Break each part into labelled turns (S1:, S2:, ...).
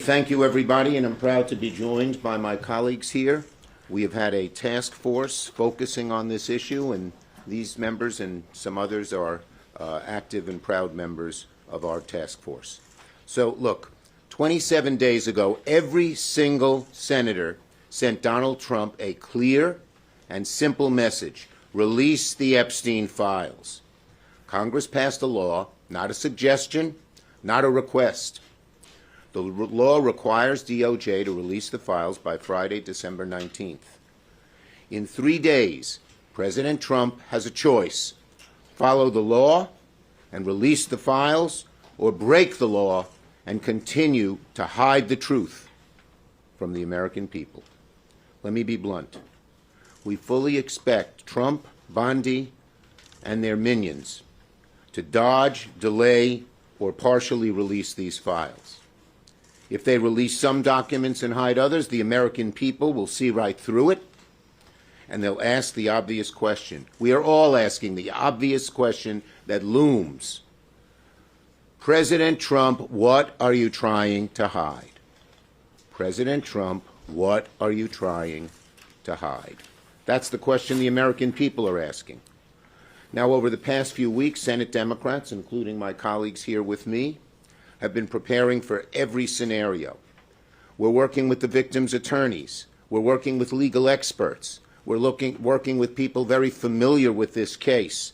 S1: Thank you, everybody, and I'm proud to be joined by my colleagues here. We have had a task force focusing on this issue, and these members and some others are active and proud members of our task force. So, look, 27 days ago, every single senator sent Donald Trump a clear and simple message: release the Epstein files. Congress passed a law, not a suggestion, not a request. The law requires DOJ to release the files by Friday, December 19th. In 3 days, President Trump has a choice: follow the law and release the files, or break the law and continue to hide the truth from the American people. Let me be blunt. We fully expect Trump, Bondi, and their minions to dodge, delay, or partially release these files. If they release some documents and hide others, the American people will see right through it, and they'll ask the obvious question. We are all asking the obvious question that looms. President Trump, what are you trying to hide? President Trump, what are you trying to hide? That's the question the American people are asking. Now, over the past few weeks, Senate Democrats, including my colleagues here with me, have been preparing for every scenario. We're working with the victims' attorneys. We're working with legal experts. We're working with people very familiar with this case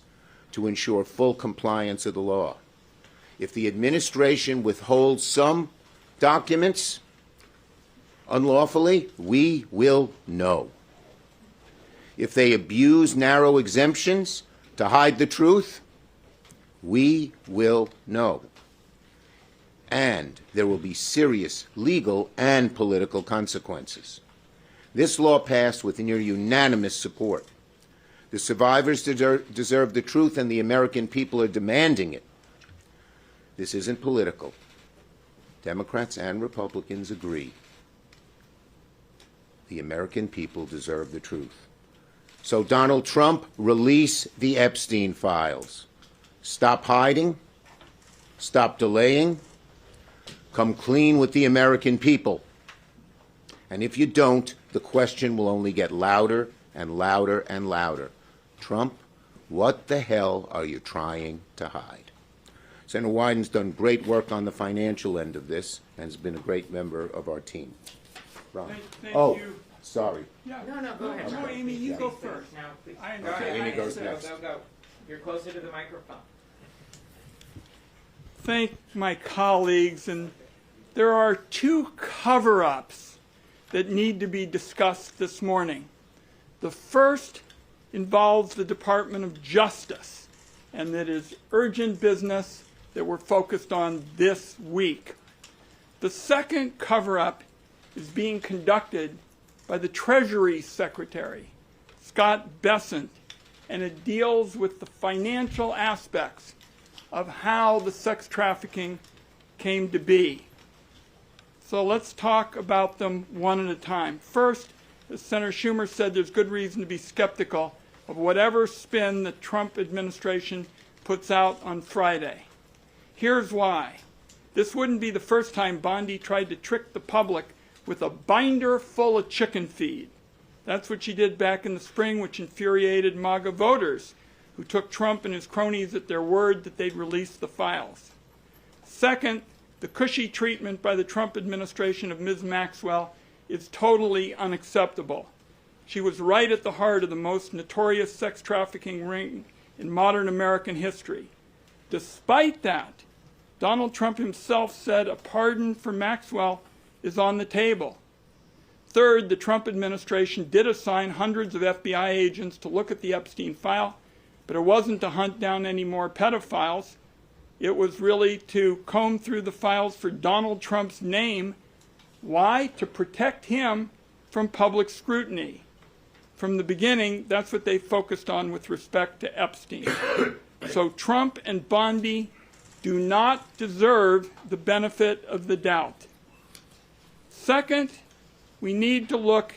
S1: to ensure full compliance of the law. If the administration withholds some documents unlawfully, we will know. If they abuse narrow exemptions to hide the truth, we will know. And there will be serious legal and political consequences. This law passed with near unanimous support. The survivors deserve the truth, and the American people are demanding it. This isn't political. Democrats and Republicans agree. The American people deserve the truth. So, Donald Trump, release the Epstein files. Stop hiding. Stop delaying. Come clean with the American people. And if you don't, the question will only get louder and louder and louder. Trump, what the hell are you trying to hide? Senator Wyden's done great work on the financial end of this and has been a great member of our team. Ron.
S2: Thank you.
S1: Sorry.
S2: Yeah.
S3: No, go ahead.
S2: No, Amy, you go first.
S3: Now, please.
S2: I
S3: Go
S2: understand.
S3: ahead.
S1: Amy goes next.
S3: Go. You're closer to the microphone.
S2: Thank my colleagues, and there are two cover-ups that need to be discussed this morning. The first involves the Department of Justice, and that is urgent business that we're focused on this week. The second cover-up is being conducted by the Treasury Secretary, Scott Bessent, and it deals with the financial aspects of how the sex trafficking came to be. So let's talk about them one at a time. First, as Senator Schumer said, there's good reason to be skeptical of whatever spin the Trump administration puts out on Friday. Here's why. This wouldn't be the first time Bondi tried to trick the public with a binder full of chicken feed. That's what she did back in the spring, which infuriated MAGA voters, who took Trump and his cronies at their word that they'd release the files. Second, the cushy treatment by the Trump administration of Ms. Maxwell is totally unacceptable. She was right at the heart of the most notorious sex trafficking ring in modern American history. Despite that, Donald Trump himself said a pardon for Maxwell is on the table. Third, the Trump administration did assign hundreds of FBI agents to look at the Epstein file, but it wasn't to hunt down any more pedophiles. It was really to comb through the files for Donald Trump's name. Why? To protect him from public scrutiny. From the beginning, that's what they focused on with respect to Epstein. So Trump and Bondi do not deserve the benefit of the doubt. Second, we need to look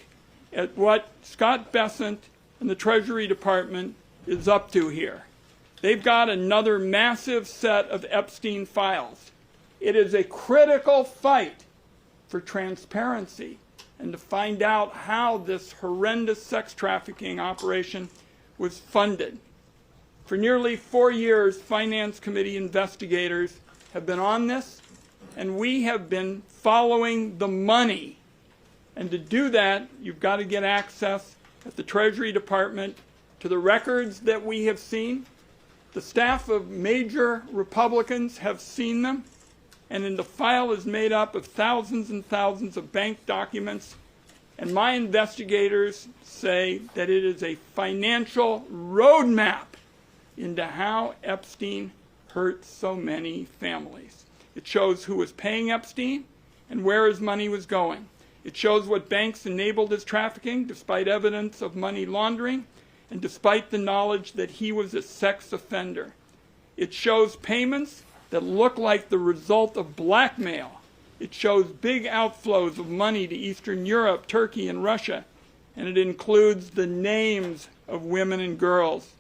S2: at what Scott Bessent and the Treasury Department is up to here. They've got another massive set of Epstein files. It is a critical fight for transparency and to find out how this horrendous sex trafficking operation was funded. For nearly 4 years, Finance Committee investigators have been on this, and we have been following the money. And to do that, you've got to get access at the Treasury Department to the records that we have seen. The staff of major Republicans have seen them, and the file is made up of thousands and thousands of bank documents. And my investigators say that it is a financial roadmap into how Epstein hurt so many families. It shows who was paying Epstein and where his money was going. It shows what banks enabled his trafficking despite evidence of money laundering and despite the knowledge that he was a sex offender. It shows payments that look like the result of blackmail. It shows big outflows of money to Eastern Europe, Turkey, and Russia, and it includes the names of women and girls.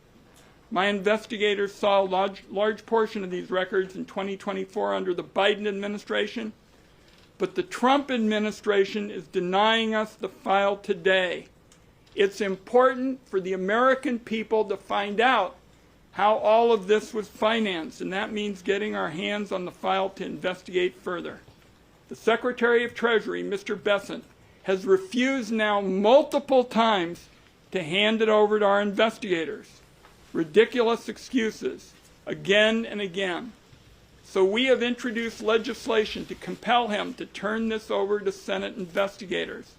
S2: My investigators saw a large portion of these records in 2024 under the Biden administration, but the Trump administration is denying us the file today. It's important for the American people to find out how all of this was financed, and that means getting our hands on the file to investigate further. The Secretary of Treasury, Mr. Bessent, has refused now multiple times to hand it over to our investigators. Ridiculous excuses, again and again. So we have introduced legislation to compel him to turn this over to Senate investigators.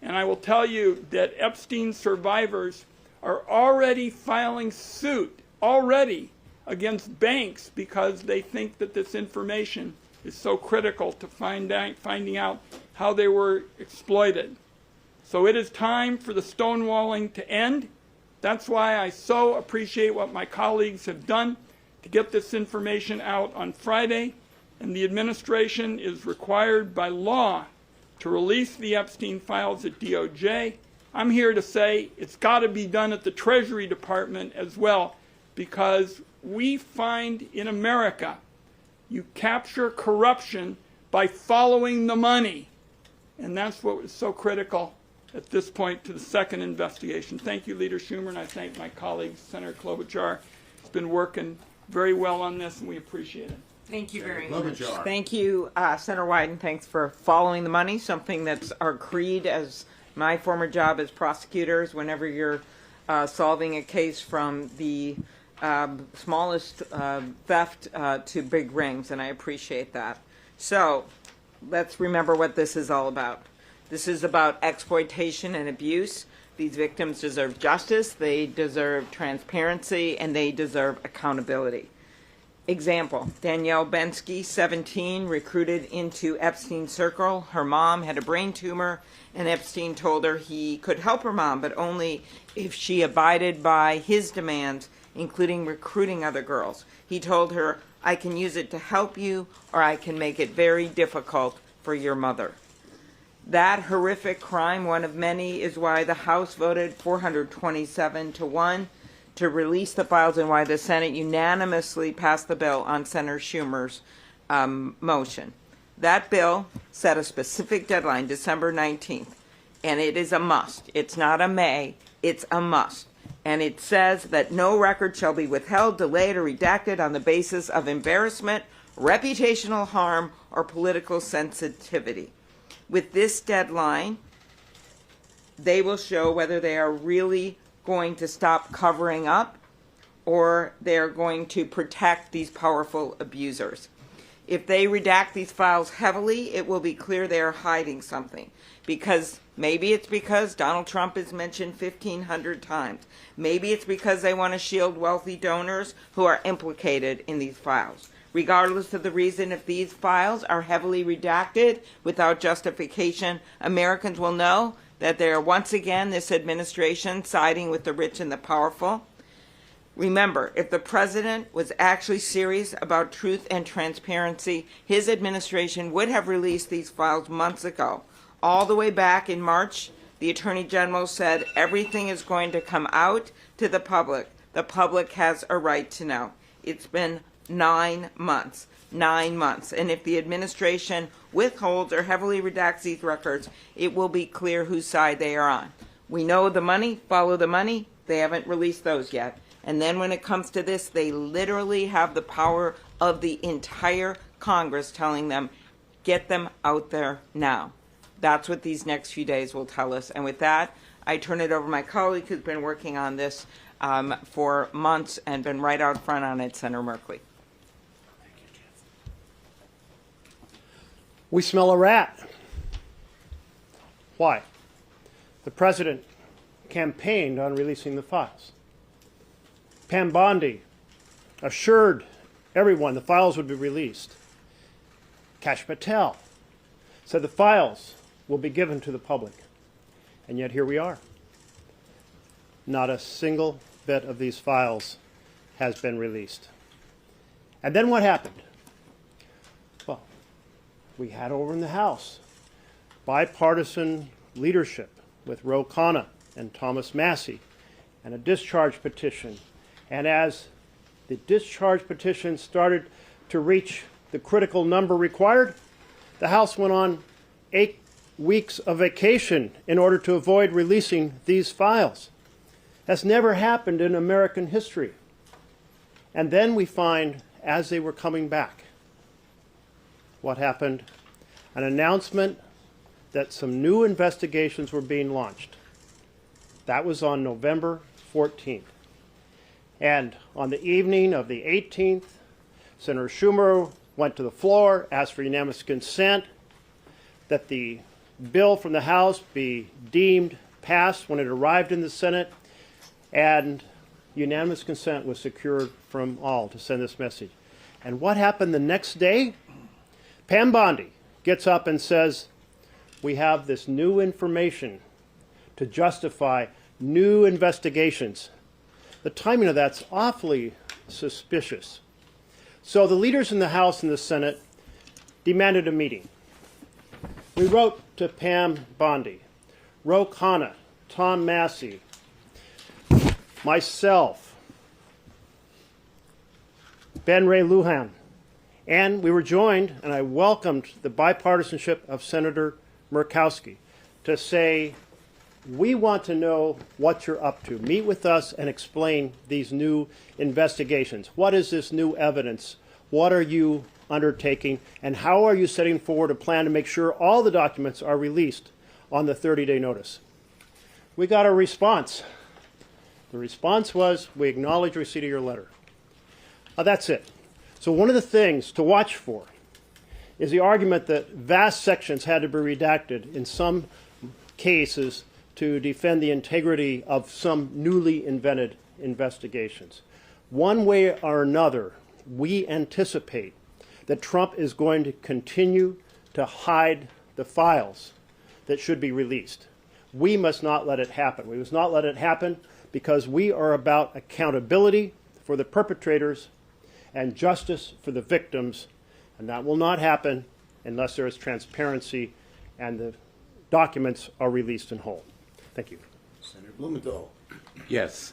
S2: And I will tell you that Epstein survivors are already filing suit, against banks because they think that this information is so critical to finding out how they were exploited. So it is time for the stonewalling to end. That's why I so appreciate what my colleagues have done to get this information out on Friday, and the administration is required by law to release the Epstein files at DOJ. I'm here to say it's got to be done at the Treasury Department as well, because we find in America you capture corruption by following the money, and that's what was so critical at this point to the second investigation. Thank you, Leader Schumer, and I thank my colleague, Senator Klobuchar. He's been working very well on this, and we appreciate it.
S4: Thank you very much.
S1: Klobuchar.
S4: Thank you, Senator Wyden. Thanks for following the money, something that's our creed as my former job as prosecutors. Whenever you're solving a case from the smallest theft to big rings, and I appreciate that. So let's remember what this is all about. This is about exploitation and abuse. These victims deserve justice, they deserve transparency, and they deserve accountability. Example, Danielle Bensky, 17, recruited into Epstein's circle. Her mom had a brain tumor, and Epstein told her he could help her mom, but only if she abided by his demands, including recruiting other girls. He told her, I can use it to help you, or I can make it very difficult for your mother. That horrific crime, one of many, is why the House voted 427-1 to release the files and why the Senate unanimously passed the bill on Senator Schumer's motion. That bill set a specific deadline, December 19th, and it is a must. It's not a may, it's a must. And it says that no record shall be withheld, delayed, or redacted on the basis of embarrassment, reputational harm, or political sensitivity. With this deadline, they will show whether they are really going to stop covering up or they're going to protect these powerful abusers. If they redact these files heavily, it will be clear they are hiding something. Because maybe it's because Donald Trump is mentioned 1,500 times. Maybe it's because they want to shield wealthy donors who are implicated in these files. Regardless of the reason, if these files are heavily redacted without justification, Americans will know that they are once again, this administration, siding with the rich and the powerful. Remember, if the president was actually serious about truth and transparency, his administration would have released these files months ago. All the way back in March, the Attorney General said everything is going to come out to the public. The public has a right to know. It's been 9 months. 9 months. And if the administration withholds or heavily redacts these records, it will be clear whose side they are on. We know the money, follow the money. They haven't released those yet. And then when it comes to this, they literally have the power of the entire Congress telling them, get them out there now. That's what these next few days will tell us. And with that, I turn it over to my colleague who's been working on this for months and been right out front on it, Senator Merkley.
S5: We smell a rat. Why? The president campaigned on releasing the files. Pam Bondi assured everyone the files would be released. Kash Patel said the files will be given to the public. And yet here we are. Not a single bit of these files has been released. And then what happened? Well, we had over in the House bipartisan leadership with Ro Khanna and Thomas Massie and a discharge petition. And as the discharge petition started to reach the critical number required, the House went on 8 weeks of vacation in order to avoid releasing these files. That's never happened in American history. And then we find, as they were coming back, what happened? An announcement that some new investigations were being launched. That was on November 14th. And on the evening of the 18th, Senator Schumer went to the floor, asked for unanimous consent that the bill from the House be deemed passed when it arrived in the Senate, and unanimous consent was secured from all to send this message. And what happened the next day? Pam Bondi gets up and says, we have this new information to justify new investigations. The timing of that's awfully suspicious. So the leaders in the House and the Senate demanded a meeting. We wrote to Pam Bondi, Ro Khanna, Tom Massie, myself, Ben Ray Lujan, and we were joined, and I welcomed the bipartisanship of Senator Murkowski to say, we want to know what you're up to. Meet with us and explain these new investigations. What is this new evidence? What are you undertaking? And how are you setting forward a plan to make sure all the documents are released on the 30-day notice? We got a response. The response was, we acknowledge receipt of your letter. That's it. So one of the things to watch for is the argument that vast sections had to be redacted in some cases to defend the integrity of some newly invented investigations. One way or another, we anticipate that Trump is going to continue to hide the files that should be released. We must not let it happen. We must not let it happen because we are about accountability for the perpetrators and justice for the victims, and that will not happen unless there is transparency and the documents are released in whole. Thank you.
S1: Senator Blumenthal.
S6: Yes,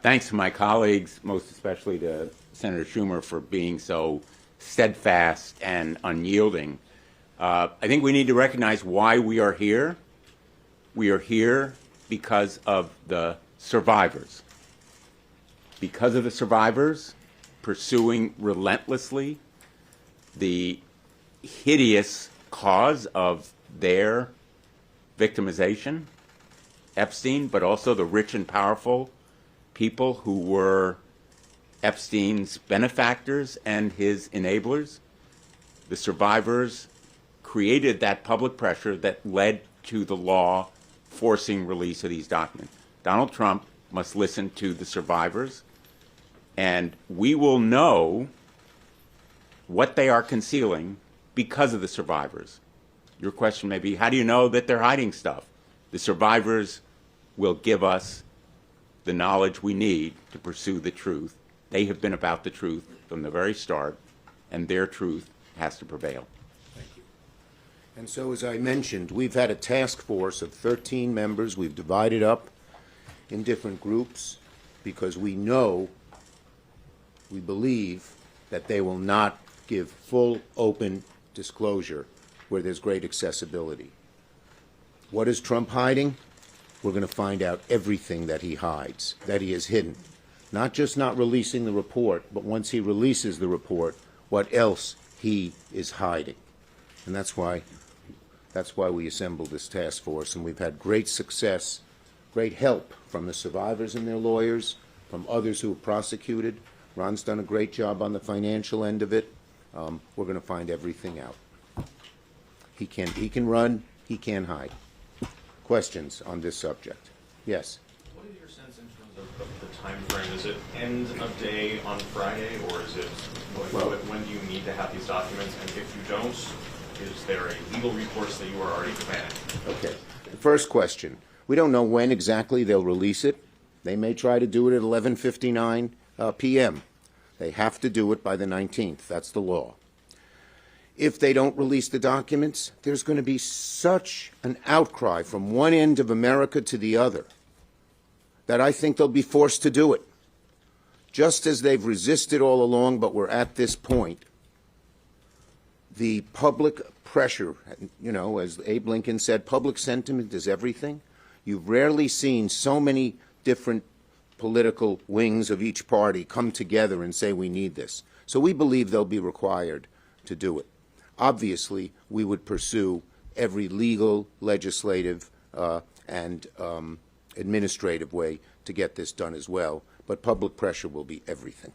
S6: thanks to my colleagues, most especially to Senator Schumer for being so steadfast and unyielding. I think we need to recognize why we are here. We are here because of the survivors. Because of the survivors pursuing relentlessly the hideous cause of their victimization, Epstein, but also the rich and powerful people who were Epstein's benefactors and his enablers. The survivors created that public pressure that led to the law forcing release of these documents. Donald Trump must listen to the survivors, and we will know what they are concealing because of the survivors. Your question may be, how do you know that they're hiding stuff? The survivors will give us the knowledge we need to pursue the truth. They have been about the truth from the very start, and their truth has to prevail.
S1: Thank you. And so, as I mentioned, we've had a task force of 13 members. We've divided up in different groups because we know, we believe, that they will not give full, open disclosure where there's great accessibility. What is Trump hiding? We're going to find out everything that he hides, that he has hidden. Not just not releasing the report, but once he releases the report, what else he is hiding. And that's why we assembled this task force, and we've had great success, great help from the survivors and their lawyers, from others who have prosecuted. Ron's done a great job on the financial end of it. We're going to find everything out. He can run, he can hide. Questions on this subject? Yes?
S7: What is your sense in terms of the time frame? Is it end of day on Friday, or is it when do you need to have these documents? And if you don't, is there a legal recourse that you are already planning?
S1: Okay. The first question. We don't know when exactly they'll release it. They may try to do it at 11:59 p.m. They have to do it by the 19th. That's the law. If they don't release the documents, there's going to be such an outcry from one end of America to the other that I think they'll be forced to do it. Just as they've resisted all along, but we're at this point. The public pressure, you know, as Abe Lincoln said, public sentiment is everything. You've rarely seen so many different political wings of each party come together and say we need this. So we believe they'll be required to do it. Obviously, we would pursue every legal, legislative, and administrative way to get this done as well, but public pressure will be everything.